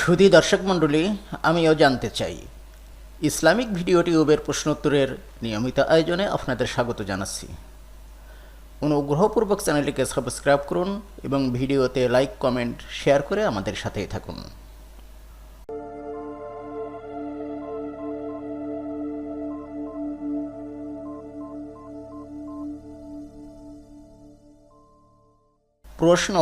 সুধী দর্শক মণ্ডলী, আমিও জানতে চাই ইসলামিক ভিডিও টিউবের প্রশ্নোত্তরের নিয়মিত আয়োজনে আপনাদের স্বাগত জানাচ্ছি। অনুগ্রহপূর্বক চ্যানেলটিকে সাবস্ক্রাইব করুন এবং ভিডিওতে লাইক, কমেন্ট, শেয়ার করে আমাদের সাথেই থাকুন। প্রশ্ন: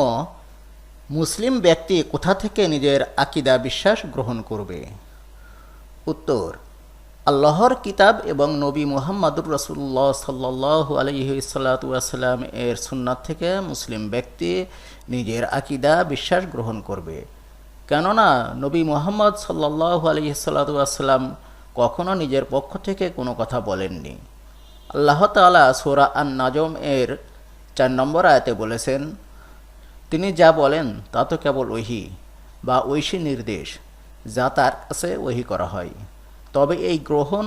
মুসলিম ব্যক্তি কোথা থেকে নিজের আকীদা বিশ্বাস গ্রহণ করবে? উত্তর: আল্লাহর কিতাব এবং নবী মুহাম্মদুর রাসূলুল্লাহ সাল্লাল্লাহু আলাইহি ওয়াসাল্লাম এর সুন্নাত থেকে মুসলিম ব্যক্তি নিজের আকীদা বিশ্বাস গ্রহণ করবে। কেননা নবী মুহাম্মদ সাল্লাল্লাহু আলাইহি ওয়াসাল্লাম কখনো নিজের পক্ষ থেকে কোনো কথা বলেননি। আল্লাহ তাআলা সূরা আন-নাজম এর 4 নম্বর আয়াতে বলেছেন, তিনি যা বলেন তা তো কেবল ওহী বা ঐশী নির্দেশ যা তার কাছে ওহী করা হয়। তবে এই গ্রহণ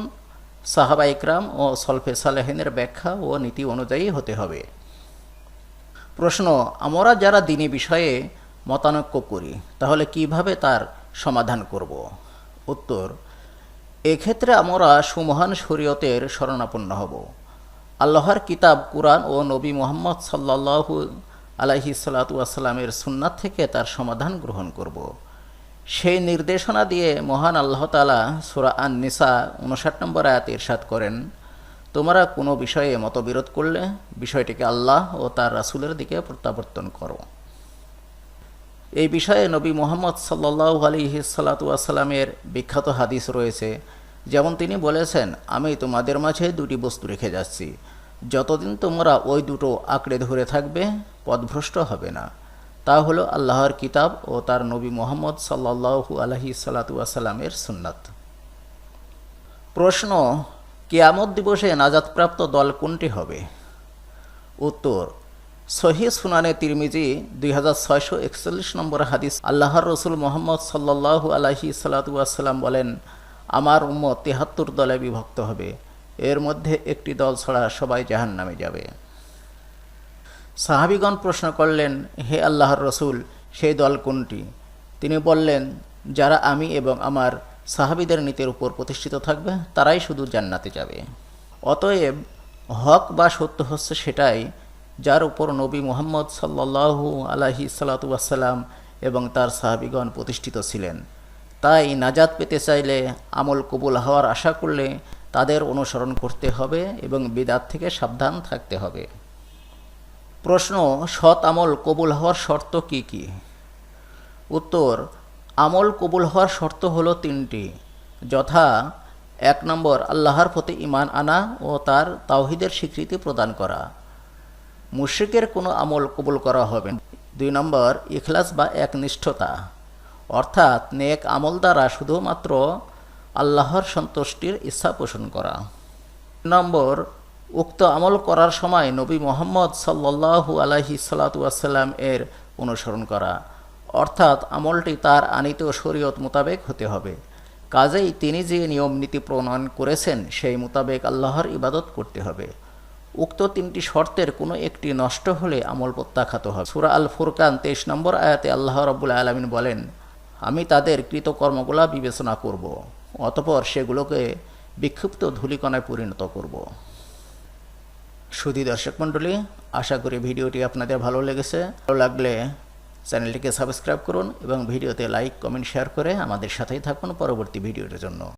সাহাবা ইকরাম ও সলফে সালেহিনের ব্যাখ্যা ও নীতি অনুযায়ী হতে হবে। প্রশ্ন: আমরা যারা দ্বীনি বিষয়ে মতানৈক্য করি তাহলে কিভাবে তার সমাধান করব? উত্তর: এক্ষেত্রে আমরা সুমহান শরীয়তের শরণাপন্ন হব। আল্লাহর কিতাব কুরআন ও নবী মুহাম্মদ সাল্লাল্লাহু আলাইহি ওয়াসাল্লামের সুন্নাত থেকে তার সমাধান গ্রহণ করব। সেই নির্দেশনা দিয়ে মহান আল্লাহ তাআলা সূরা আন-নিসা 59 নম্বর আয়াতে ইরশাদ করেন, তোমরা কোনো বিষয়ে মতবিরোধ করলে বিষয়টিকে আল্লাহ ও তার রাসূলের দিকে প্রত্যাবর্তন করো। এই বিষয়ে নবী মুহাম্মদ সাল্লাল্লাহু আলাইহি ওয়াসাল্লামের বিখ্যাত হাদিস রয়েছে। যেমন তিনি বলেছেন, আমি তোমাদের মাঝে দুটি বস্তু রেখে যাচ্ছি, যতদিন তোমরা ওই দুটো আঁকড়ে ধরে থাকবে পথভ্রষ্ট হবে না। তা হলো আল্লাহর কিতাব ও তার নবী মুহাম্মদ সাল্লাল্লাহু আলাইহি ওয়াসাল্লামের সুন্নাত। প্রশ্ন: কিয়ামত দিবসে নাজাতপ্রাপ্ত দল কোনটি হবে? উত্তর: সহিহ সুনানে তিরমিজি 2641 নম্বর হাদিস, আল্লাহর রসুল মুহাম্মদ সাল্লাল্লাহু আলাইহি ওয়াসাল্লাম বলেন, আমার উম্মত 73 দলে বিভক্ত হবে, এর মধ্যে একটি দল ছাড়া সবাই জাহান্নামে যাবে। সাহাবীগণ প্রশ্ন করলেন, হে আল্লাহর রসুল, সেই দল কোনটি? তিনি বললেন, যারা আমি এবং আমার সাহাবীদের নীতির উপর প্রতিষ্ঠিত থাকবে তারাই শুধু জান্নাতে যাবে। অতএব হক বা সত্য হচ্ছে সেটাই যার উপর নবী মুহাম্মদ সাল্লাল্লাহু আলাইহি ওয়াসাল্লাম এবং তার সাহাবীগণ প্রতিষ্ঠিত ছিলেন। তাই নাজাত পেতে চাইলে, আমল কবুল হওয়ার আশা করলে তাদের অনুসরণ করতে হবে এবং বিদআত থেকে সাবধান থাকতে হবে। প্রশ্ন: সৎ আমল কবুল হওয়ার শর্ত কি কি? উত্তর: আমল কবুল হওয়ার শর্ত হলো 3টি, যথা 1 নম্বর আল্লাহর প্রতি ঈমান আনা ও তার তাওহীদের স্বীকৃতি প্রদান করা। মুশরিকের কোনো আমল কবুল করা হবে না। 2 নম্বর ইখলাস বা একনিষ্ঠতা, অর্থাৎ নেক আমল দ্বারা শুধুমাত্র আল্লাহর সন্তুষ্টির ইচ্ছা পোষণ করা। 3 নম্বর উক্ত আমল করার সময় নবী মুহাম্মদ সাল্লাল্লাহু আলাইহি ওয়াসাল্লাম এর অনুসরণ করা, অর্থাৎ আমলটি তার আনিত শরীয়ত মোতাবেক হতে হবে। কাজেই তিনি যে নিয়ম নীতি প্রণয়ন করেছেন সেই মোতাবেক আল্লাহর ইবাদত করতে হবে। উক্ত 3টি শর্তের কোনো একটি নষ্ট হলে আমল প্রত্যাখ্যাত হবে। সূরা আল ফুরকান 23 নম্বর আয়াতে আল্লাহ রাব্বুল আলামিন বলেন, আমি তাদের কৃতকর্মগুলা বিবেচনা করব, অতঃপর সেগুলোকে বিক্ষিপ্ত ধূলিকণায় পরিণত করব। সুধী দর্শক মণ্ডলী, আশা করি ভিডিওটি আপনাদের ভালো লেগেছে। ভালো লাগলে চ্যানেলটিকে সাবস্ক্রাইব করুন এবং ভিডিওতে লাইক, কমেন্ট, শেয়ার করে আমাদের সাথেই থাকুন পরবর্তী ভিডিওর জন্য।